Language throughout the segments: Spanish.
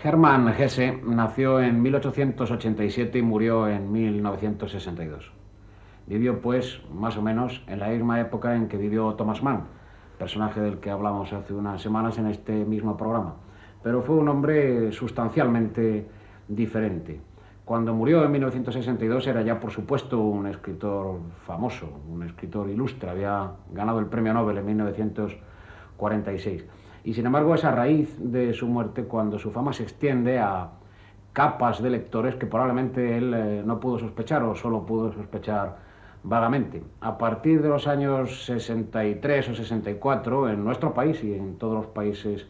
Hermann Hesse nació en 1887 y murió en 1962. Vivió, pues, más o menos en la misma época en que vivió Thomas Mann, personaje del que hablamos hace unas semanas en este mismo programa. Pero fue un hombre sustancialmente diferente. Cuando murió en 1962 era ya, por supuesto, un escritor famoso, un escritor ilustre. Había ganado el premio Nobel en 1946. Y sin embargo es a raíz de su muerte cuando su fama se extiende a capas de lectores que probablemente él no pudo sospechar o solo pudo sospechar vagamente. A partir de los años 63 o 64, en nuestro país y en todos los países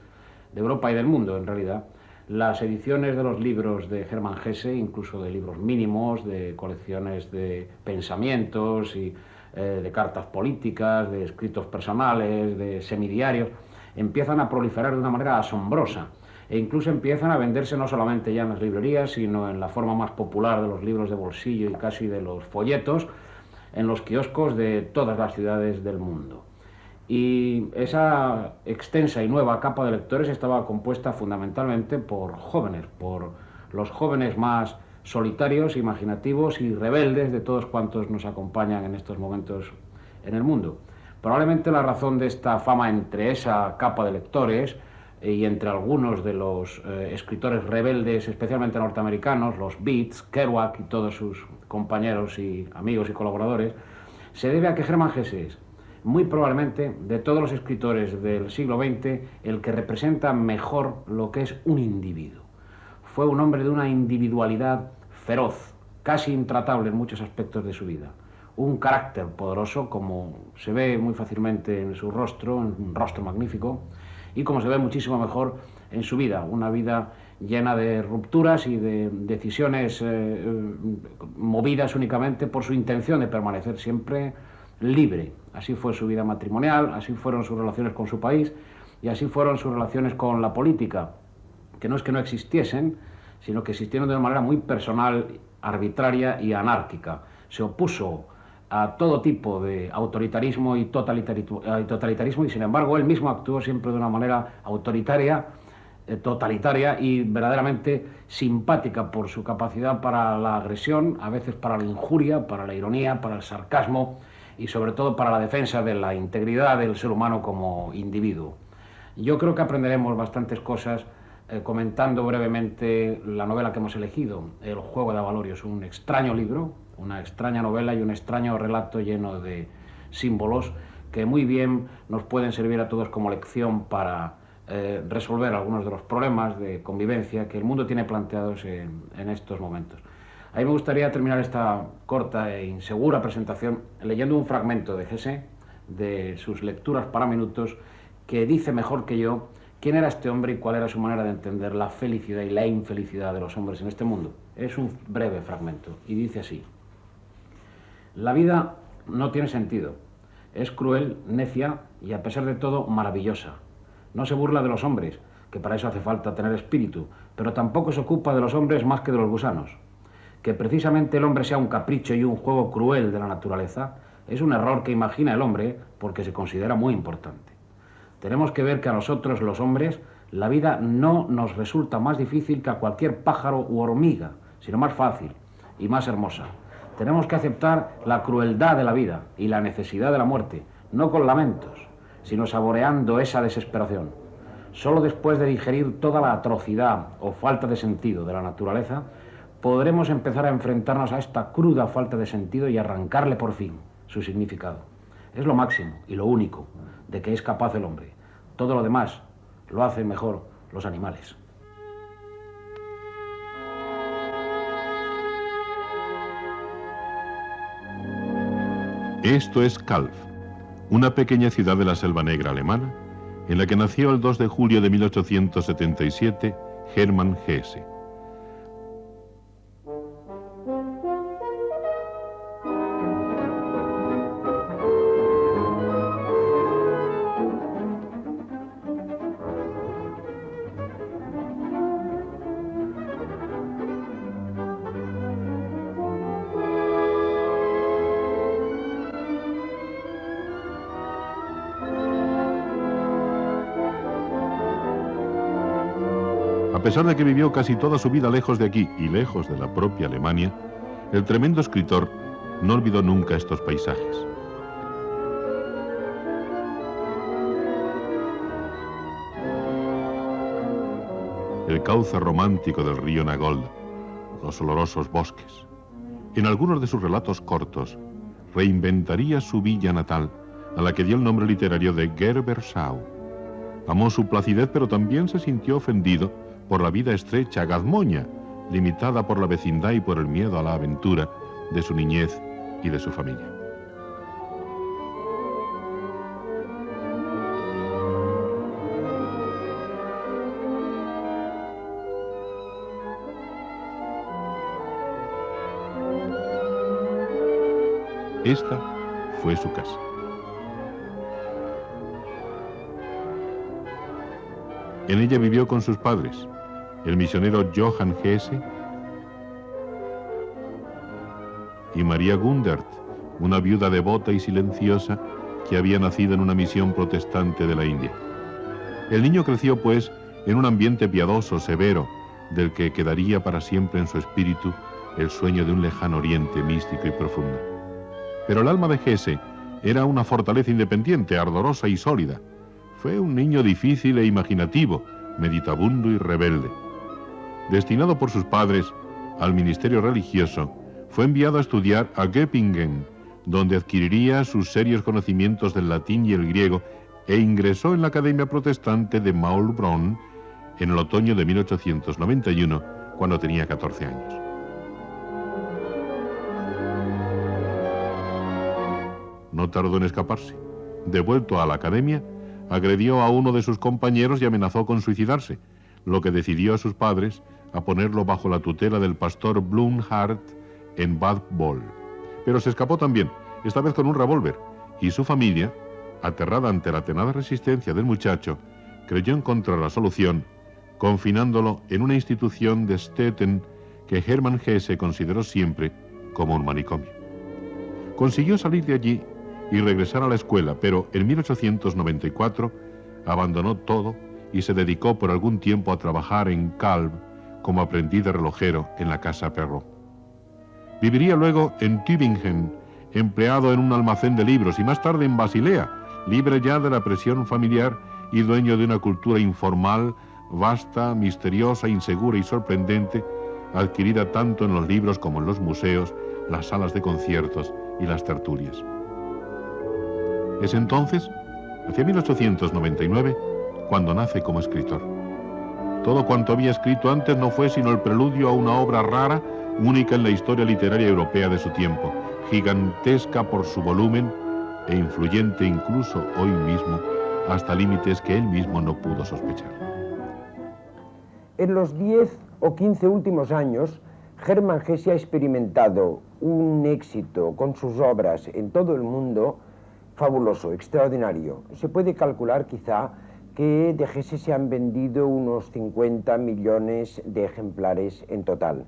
de Europa y del mundo, en realidad, las ediciones de los libros de Hermann Hesse, incluso de libros mínimos, de colecciones de pensamientos y de cartas políticas, de escritos personales, de semidiarios, empiezan a proliferar de una manera asombrosa e incluso empiezan a venderse no solamente ya en las librerías, sino en la forma más popular de los libros de bolsillo y casi de los folletos, en los kioscos de todas las ciudades del mundo. Y esa extensa y nueva capa de lectores estaba compuesta fundamentalmente por jóvenes, por los jóvenes más solitarios, imaginativos y rebeldes de todos cuantos nos acompañan en estos momentos en el mundo. Probablemente la razón de esta fama entre esa capa de lectores y entre algunos de los escritores rebeldes, especialmente norteamericanos, los Beats, Kerouac y todos sus compañeros y amigos y colaboradores, se debe a que Hermann Hesse es, muy probablemente, de todos los escritores del siglo XX, el que representa mejor lo que es un individuo. Fue un hombre de una individualidad feroz, casi intratable en muchos aspectos de su vida. Un carácter poderoso, como se ve muy fácilmente en su rostro, un rostro magnífico, y como se ve muchísimo mejor en su vida, una vida llena de rupturas y de decisiones movidas únicamente por su intención de permanecer siempre libre. Así fue su vida matrimonial, así fueron sus relaciones con su país y así fueron sus relaciones con la política, que no existiesen, sino que existieron de una manera muy personal, arbitraria y anárquica. Se opuso a todo tipo de autoritarismo y totalitarismo y sin embargo él mismo actuó siempre de una manera autoritaria, totalitaria y verdaderamente simpática por su capacidad para la agresión, a veces para la injuria, para la ironía, para el sarcasmo y sobre todo para la defensa de la integridad del ser humano como individuo. Yo creo que aprenderemos bastantes cosas comentando brevemente la novela que hemos elegido, El juego de Avalorios, un extraño libro, una extraña novela y un extraño relato lleno de símbolos que muy bien nos pueden servir a todos como lección para resolver algunos de los problemas de convivencia que el mundo tiene planteados en estos momentos. A mí me gustaría terminar esta corta e insegura presentación leyendo un fragmento de Hesse, de sus lecturas para minutos, que dice mejor que yo quién era este hombre y cuál era su manera de entender la felicidad y la infelicidad de los hombres en este mundo. Es un breve fragmento y dice así: la vida no tiene sentido, es cruel, necia y a pesar de todo maravillosa. No se burla de los hombres, que para eso hace falta tener espíritu, pero tampoco se ocupa de los hombres más que de los gusanos. Que precisamente el hombre sea un capricho y un juego cruel de la naturaleza es un error que imagina el hombre porque se considera muy importante. Tenemos que ver que a nosotros, los hombres, la vida no nos resulta más difícil que a cualquier pájaro u hormiga, sino más fácil y más hermosa. Tenemos que aceptar la crueldad de la vida y la necesidad de la muerte, no con lamentos, sino saboreando esa desesperación. Solo después de digerir toda la atrocidad o falta de sentido de la naturaleza, podremos empezar a enfrentarnos a esta cruda falta de sentido y arrancarle por fin su significado. Es lo máximo y lo único de que es capaz el hombre. Todo lo demás lo hacen mejor los animales. Esto es Calw, una pequeña ciudad de la Selva Negra alemana, en la que nació el 2 de julio de 1877 Hermann Hesse. A pesar de que vivió casi toda su vida lejos de aquí y lejos de la propia Alemania, el tremendo escritor no olvidó nunca estos paisajes. El cauce romántico del río Nagold, los olorosos bosques. En algunos de sus relatos cortos, reinventaría su villa natal, a la que dio el nombre literario de Gerberschau. Amó su placidez, pero también se sintió ofendido por la vida estrecha, gazmoña, limitada por la vecindad y por el miedo a la aventura de su niñez y de su familia. Esta fue su casa. En ella vivió con sus padres, el misionero Johann Hesse y María Gundert, una viuda devota y silenciosa que había nacido en una misión protestante de la India. El niño creció, pues, en un ambiente piadoso, severo, del que quedaría para siempre en su espíritu el sueño de un lejano oriente místico y profundo. Pero el alma de Hesse era una fortaleza independiente, ardorosa y sólida. Fue un niño difícil e imaginativo, meditabundo y rebelde. Destinado por sus padres al ministerio religioso, fue enviado a estudiar a Göppingen, donde adquiriría sus serios conocimientos del latín y el griego, e ingresó en la Academia Protestante de Maulbronn en el otoño de 1891, cuando tenía 14 años. No tardó en escaparse. Devuelto a la academia, agredió a uno de sus compañeros y amenazó con suicidarse, lo que decidió a sus padres a ponerlo bajo la tutela del pastor Blumhardt en Bad Boll. Pero se escapó también, esta vez con un revólver, y su familia, aterrada ante la tenaz resistencia del muchacho, creyó encontrar la solución confinándolo en una institución de Stettin que Hermann Hesse consideró siempre como un manicomio. Consiguió salir de allí y regresar a la escuela, pero en 1894 abandonó todo y se dedicó por algún tiempo a trabajar en Calv como aprendiz de relojero en la casa Perrault. Viviría luego en Tübingen, empleado en un almacén de libros, y más tarde en Basilea, libre ya de la presión familiar y dueño de una cultura informal, vasta, misteriosa, insegura y sorprendente, adquirida tanto en los libros como en los museos, las salas de conciertos y las tertulias. Es entonces, hacia 1899, cuando nace como escritor. Todo cuanto había escrito antes no fue sino el preludio a una obra rara, única en la historia literaria europea de su tiempo, gigantesca por su volumen e influyente incluso hoy mismo, hasta límites que él mismo no pudo sospechar. En los 10 o 15 últimos años, Hermann Hesse ha experimentado un éxito con sus obras en todo el mundo fabuloso, extraordinario. Se puede calcular quizá que de Hesse se han vendido unos 50 millones de ejemplares en total,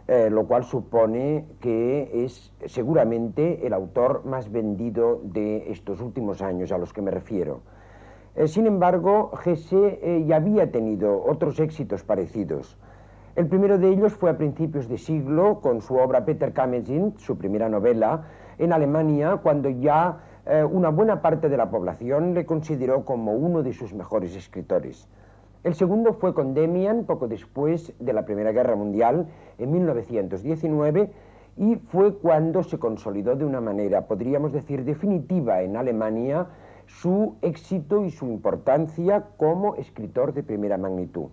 lo cual supone que es seguramente el autor más vendido de estos últimos años a los que me refiero. Sin embargo, Hesse ya había tenido otros éxitos parecidos. El primero de ellos fue a principios de siglo con su obra Peter Kamerzind, su primera novela, en Alemania, cuando ya una buena parte de la población le consideró como uno de sus mejores escritores. El segundo fue con Demian, poco después de la Primera Guerra Mundial, en 1919, y fue cuando se consolidó de una manera, podríamos decir, definitiva en Alemania, su éxito y su importancia como escritor de primera magnitud.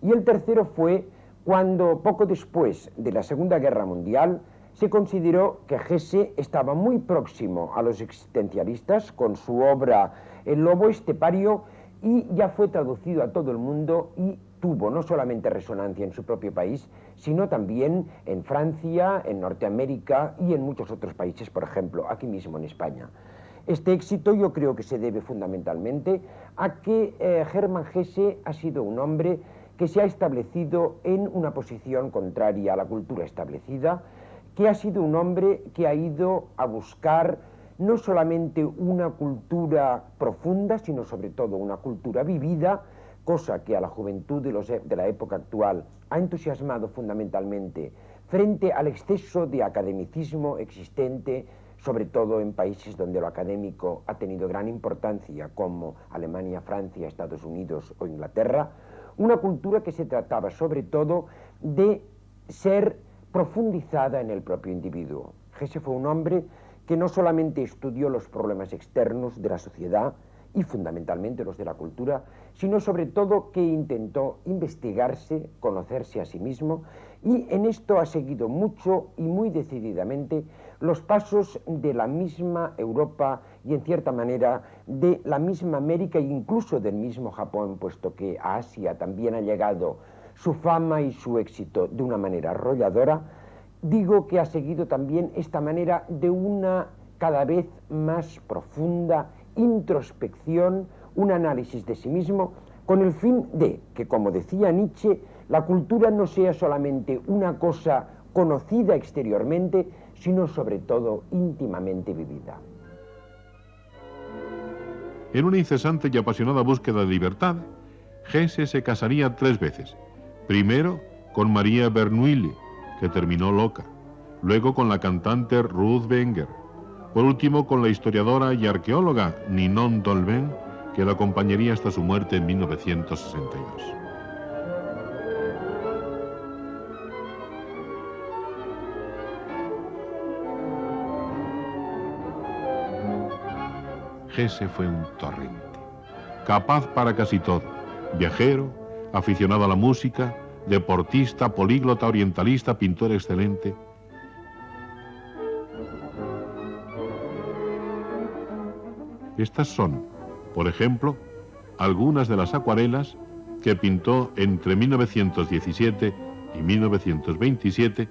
Y el tercero fue cuando, poco después de la Segunda Guerra Mundial, se consideró que Hesse estaba muy próximo a los existencialistas con su obra El lobo estepario, y ya fue traducido a todo el mundo y tuvo no solamente resonancia en su propio país, sino también en Francia, en Norteamérica y en muchos otros países, por ejemplo, aquí mismo en España. Este éxito yo creo que se debe fundamentalmente a que Hermann Hesse ha sido un hombre que se ha establecido en una posición contraria a la cultura establecida, que ha sido un hombre que ha ido a buscar no solamente una cultura profunda, sino sobre todo una cultura vivida, cosa que a la juventud de la época actual ha entusiasmado fundamentalmente frente al exceso de academicismo existente, sobre todo en países donde lo académico ha tenido gran importancia, como Alemania, Francia, Estados Unidos o Inglaterra, una cultura que se trataba sobre todo de ser profundizada en el propio individuo. Hesse fue un hombre que no solamente estudió los problemas externos de la sociedad y fundamentalmente los de la cultura, sino sobre todo que intentó investigarse, conocerse a sí mismo, y en esto ha seguido mucho y muy decididamente los pasos de la misma Europa y en cierta manera de la misma América e incluso del mismo Japón, puesto que a Asia también ha llegado su fama y su éxito de una manera arrolladora. Digo que ha seguido también esta manera de una cada vez más profunda introspección, un análisis de sí mismo, con el fin de que, como decía Nietzsche, la cultura no sea solamente una cosa conocida exteriormente, sino sobre todo íntimamente vivida. En una incesante y apasionada búsqueda de libertad, Hesse se casaría 3 veces. Primero con María Bernoulli, que terminó loca. Luego con la cantante Ruth Wenger. Por último con la historiadora y arqueóloga Ninon Dolben, que lo acompañaría hasta su muerte en 1962. Hesse fue un torrente, capaz para casi todo, viajero, aficionado a la música, deportista, políglota, orientalista, pintor excelente. Estas son, por ejemplo, algunas de las acuarelas que pintó entre 1917 y 1927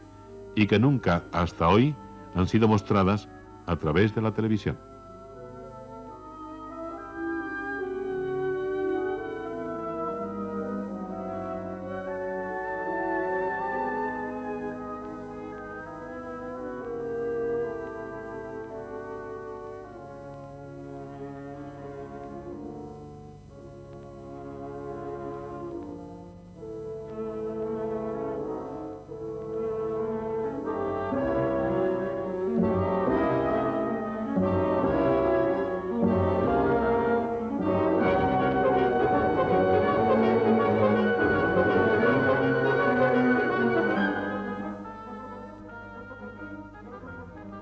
y que nunca hasta hoy han sido mostradas a través de la televisión.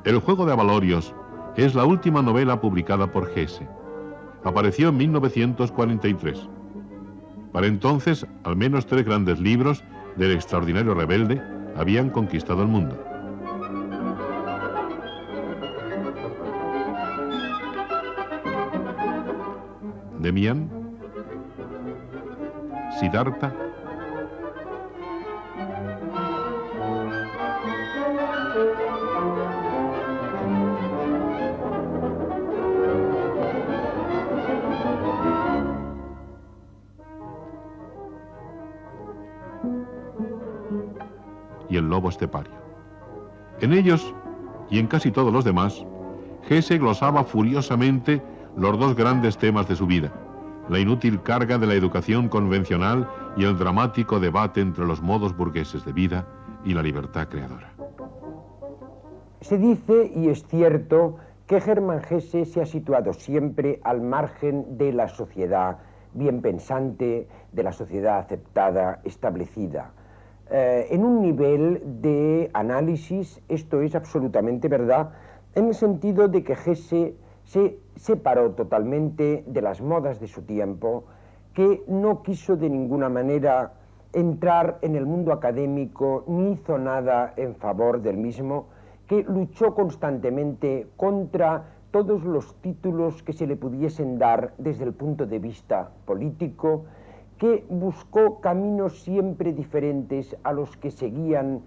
El juego de abalorios es la última novela publicada por Hesse. Apareció en 1943. Para entonces, al menos 3 grandes libros del extraordinario rebelde habían conquistado el mundo. Demián, Siddhartha, y el lobo estepario. En ellos, y en casi todos los demás, Hesse glosaba furiosamente los 2 grandes temas de su vida: la inútil carga de la educación convencional y el dramático debate entre los modos burgueses de vida y la libertad creadora. Se dice, y es cierto, que Hermann Hesse se ha situado siempre al margen de la sociedad bien pensante, de la sociedad aceptada, establecida. En un nivel de análisis, esto es absolutamente verdad, en el sentido de que Hesse se separó totalmente de las modas de su tiempo, que no quiso de ninguna manera entrar en el mundo académico ni hizo nada en favor del mismo, que luchó constantemente contra todos los títulos que se le pudiesen dar desde el punto de vista político, que buscó caminos siempre diferentes a los que seguían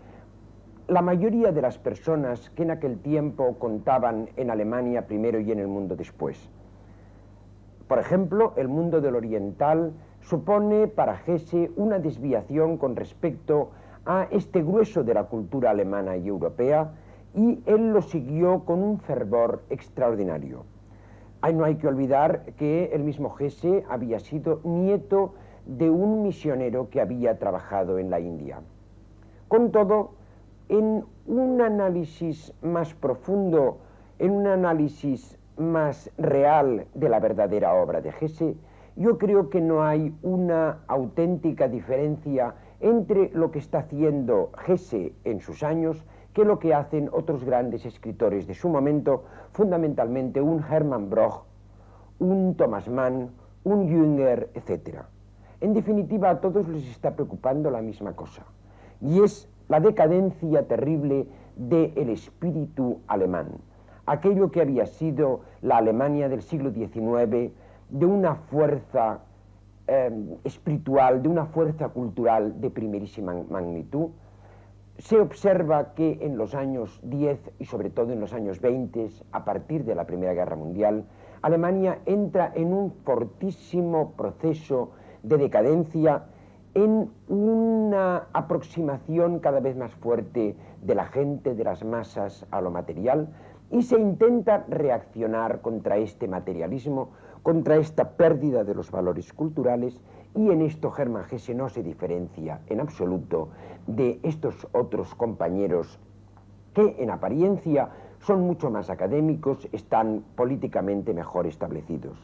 la mayoría de las personas que en aquel tiempo contaban en Alemania primero y en el mundo después. Por ejemplo, el mundo del oriental supone para Hesse una desviación con respecto a este grueso de la cultura alemana y europea, y él lo siguió con un fervor extraordinario. No hay que olvidar que el mismo Hesse había sido nieto de un misionero que había trabajado en la India. Con todo, en un análisis más profundo, en un análisis más real de la verdadera obra de Hesse, yo creo que no hay una auténtica diferencia entre lo que está haciendo Hesse en sus años que lo que hacen otros grandes escritores de su momento, fundamentalmente un Hermann Broch, un Thomas Mann, un Jünger, etc. En definitiva, a todos les está preocupando la misma cosa, y es la decadencia terrible del espíritu alemán, aquello que había sido la Alemania del siglo XIX, de una fuerza espiritual, de una fuerza cultural de primerísima magnitud. Se observa que en los años 10 y sobre todo en los años 20, a partir de la Primera Guerra Mundial, Alemania entra en un fortísimo proceso de decadencia, en una aproximación cada vez más fuerte de la gente, de las masas, a lo material, y se intenta reaccionar contra este materialismo, contra esta pérdida de los valores culturales, y en esto Hermann Hesse no se diferencia en absoluto de estos otros compañeros que en apariencia son mucho más académicos, están políticamente mejor establecidos.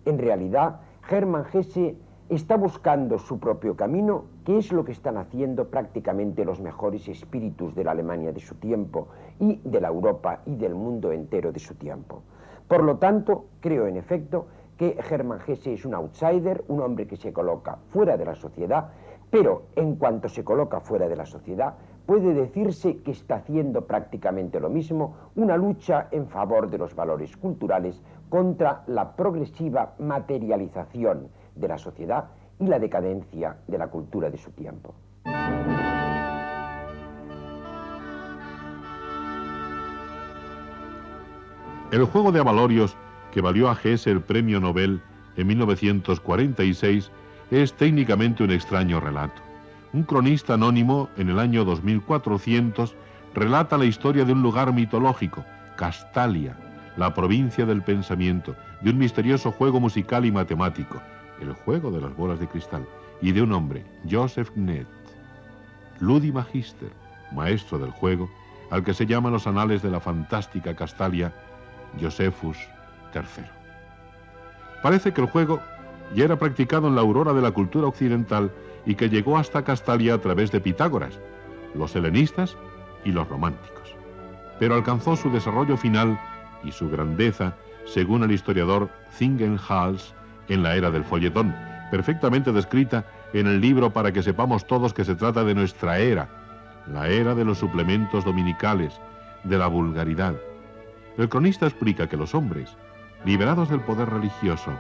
En realidad, Hermann Hesse está buscando su propio camino, que es lo que están haciendo prácticamente los mejores espíritus de la Alemania de su tiempo y de la Europa y del mundo entero de su tiempo. Por lo tanto, creo en efecto que Hermann Hesse es un outsider, un hombre que se coloca fuera de la sociedad, pero en cuanto se coloca fuera de la sociedad, puede decirse que está haciendo prácticamente lo mismo, una lucha en favor de los valores culturales contra la progresiva materialización de la sociedad y la decadencia de la cultura de su tiempo. El juego de abalorios que valió a Hesse el premio Nobel en 1946 es técnicamente un extraño relato. Un cronista anónimo en el año 2400 relata la historia de un lugar mitológico, Castalia, la provincia del pensamiento, de un misterioso juego musical y matemático, el juego de las bolas de cristal, y de un hombre, Joseph Knet, Ludi Magister, maestro del juego, al que se llama en los anales de la fantástica Castalia Josephus III. Parece que el juego ya era practicado en la aurora de la cultura occidental y que llegó hasta Castalia a través de Pitágoras, los helenistas y los románticos. Pero alcanzó su desarrollo final y su grandeza, según el historiador Zingenhals, en la era del folletón, perfectamente descrita en el libro para que sepamos todos que se trata de nuestra era, la era de los suplementos dominicales, de la vulgaridad. El cronista explica que los hombres, liberados del poder religioso,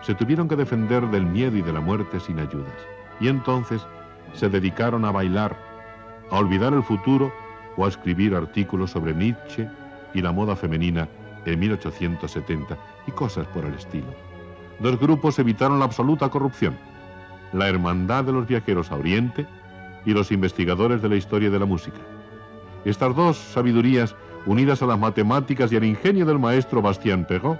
se tuvieron que defender del miedo y de la muerte sin ayudas, y entonces se dedicaron a bailar, a olvidar el futuro o a escribir artículos sobre Nietzsche y la moda femenina en 1870 y cosas por el estilo. Dos grupos evitaron la absoluta corrupción: la Hermandad de los Viajeros a Oriente y los investigadores de la historia de la música. Estas dos sabidurías, unidas a las matemáticas y al ingenio del maestro Bastien Perrault,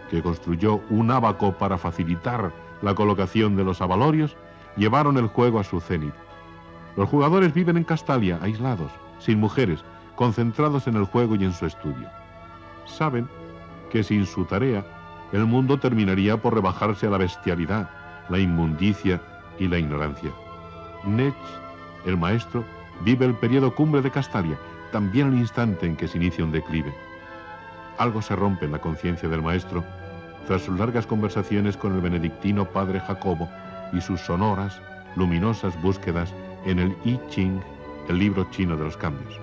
que construyó un ábaco para facilitar la colocación de los abalorios, llevaron el juego a su cenit. Los jugadores viven en Castalia, aislados, sin mujeres, concentrados en el juego y en su estudio. Saben que sin su tarea, el mundo terminaría por rebajarse a la bestialidad, la inmundicia y la ignorancia. Knet, el maestro, vive el periodo cumbre de Castalia, también el instante en que se inicia un declive. Algo se rompe en la conciencia del maestro tras sus largas conversaciones con el benedictino padre Jacobo y sus sonoras, luminosas búsquedas en el I Ching, el libro chino de los cambios.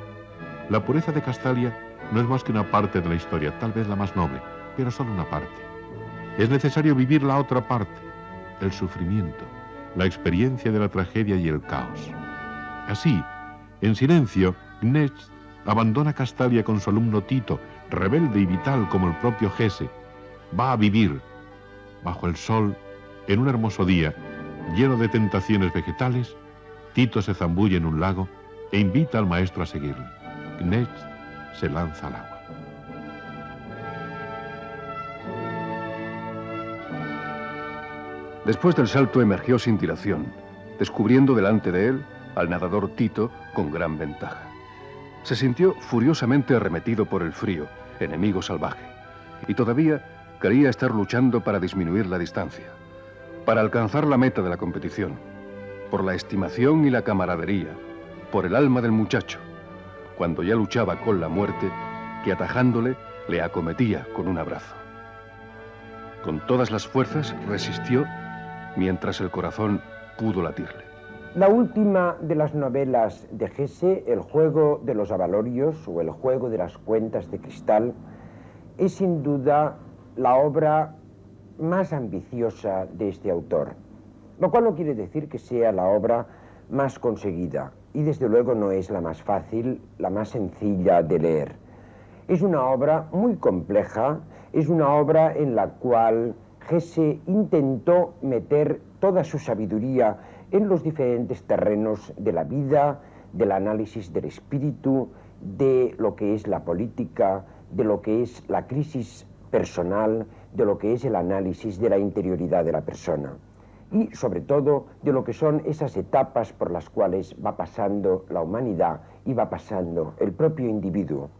La pureza de Castalia no es más que una parte de la historia, tal vez la más noble, pero solo una parte. Es necesario vivir la otra parte, el sufrimiento, la experiencia de la tragedia y el caos. Así, en silencio, Knet abandona Castalia con su alumno Tito, rebelde y vital como el propio Hesse. Va a vivir bajo el sol en un hermoso día lleno de tentaciones vegetales. Tito se zambulle en un lago e invita al maestro a seguirle. Knet se lanza al agua. Después del salto emergió sin dilación, descubriendo delante de él al nadador Tito con gran ventaja. Se sintió furiosamente arremetido por el frío, enemigo salvaje, y todavía quería estar luchando para disminuir la distancia, para alcanzar la meta de la competición, por la estimación y la camaradería, por el alma del muchacho, cuando ya luchaba con la muerte, que atajándole le acometía con un abrazo. Con todas las fuerzas resistió mientras el corazón pudo latirle. La última de las novelas de Hesse, El juego de los abalorios o El juego de las cuentas de cristal, es sin duda la obra más ambiciosa de este autor, lo cual no quiere decir que sea la obra más conseguida, y desde luego no es la más fácil, la más sencilla de leer. Es una obra muy compleja, es una obra en la cual Hesse intentó meter toda su sabiduría en los diferentes terrenos de la vida, del análisis del espíritu, de lo que es la política, de lo que es la crisis personal, de lo que es el análisis de la interioridad de la persona y sobre todo de lo que son esas etapas por las cuales va pasando la humanidad y va pasando el propio individuo.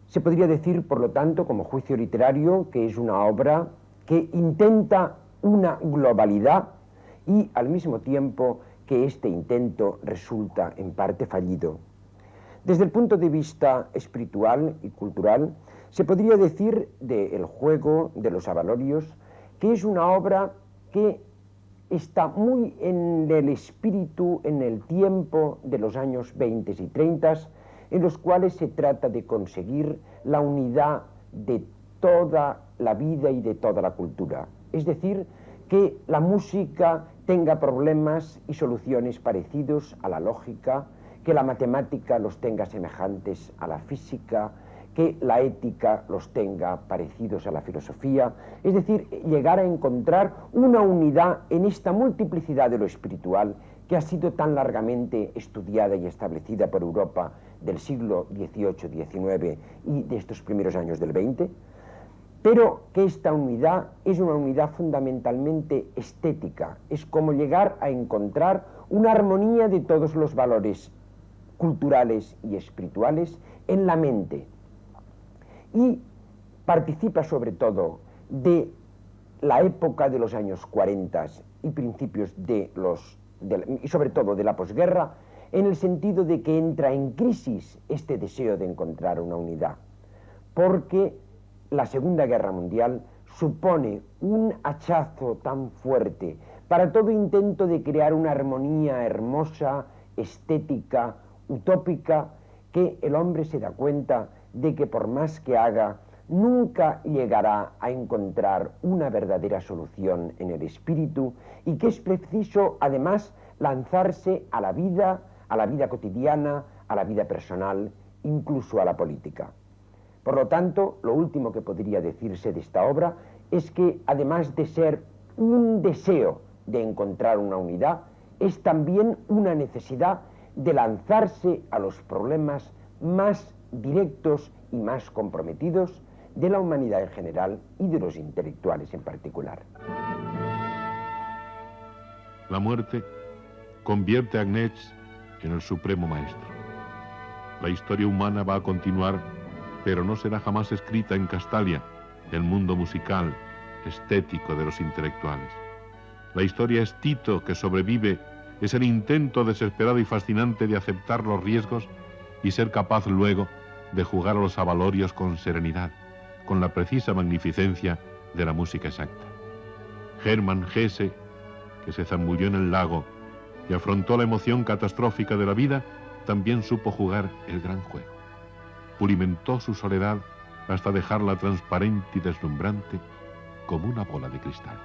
Se podría decir, por lo tanto, como juicio literario, que es una obra que intenta una globalidad y al mismo tiempo que este intento resulta en parte fallido. Desde el punto de vista espiritual y cultural, se podría decir de El juego de los abalorios que es una obra que está muy en el espíritu, en el tiempo de los años 20 y 30, en los cuales se trata de conseguir la unidad de toda la vida y de toda la cultura. Es decir, que la música tenga problemas y soluciones parecidos a la lógica, que la matemática los tenga semejantes a la física, que la ética los tenga parecidos a la filosofía, es decir, llegar a encontrar una unidad en esta multiplicidad de lo espiritual que ha sido tan largamente estudiada y establecida por Europa del siglo XVIII-XIX y de estos primeros años del XX, pero que esta unidad es una unidad fundamentalmente estética, es como llegar a encontrar una armonía de todos los valores culturales y espirituales en la mente, y participa sobre todo de la época de los años 40 y principios y sobre todo de la posguerra, en el sentido de que entra en crisis este deseo de encontrar una unidad, porque la Segunda Guerra Mundial supone un hachazo tan fuerte para todo intento de crear una armonía hermosa, estética, utópica, que el hombre se da cuenta de que por más que haga, nunca llegará a encontrar una verdadera solución en el espíritu y que es preciso, además, lanzarse a la vida cotidiana, a la vida personal, incluso a la política. Por lo tanto, lo último que podría decirse de esta obra es que, además de ser un deseo de encontrar una unidad, es también una necesidad de lanzarse a los problemas más directos y más comprometidos de la humanidad en general y de los intelectuales en particular. La muerte convierte a Agnès en el supremo maestro. La historia humana va a continuar, pero no será jamás escrita en Castalia, el mundo musical, estético de los intelectuales. La historia es Tito, que sobrevive, es el intento desesperado y fascinante de aceptar los riesgos y ser capaz luego de jugar a los abalorios con serenidad, con la precisa magnificencia de la música exacta. Hermann Hesse, que se zambulló en el lago y afrontó la emoción catastrófica de la vida, también supo jugar el gran juego. Pulimentó su soledad hasta dejarla transparente y deslumbrante como una bola de cristal.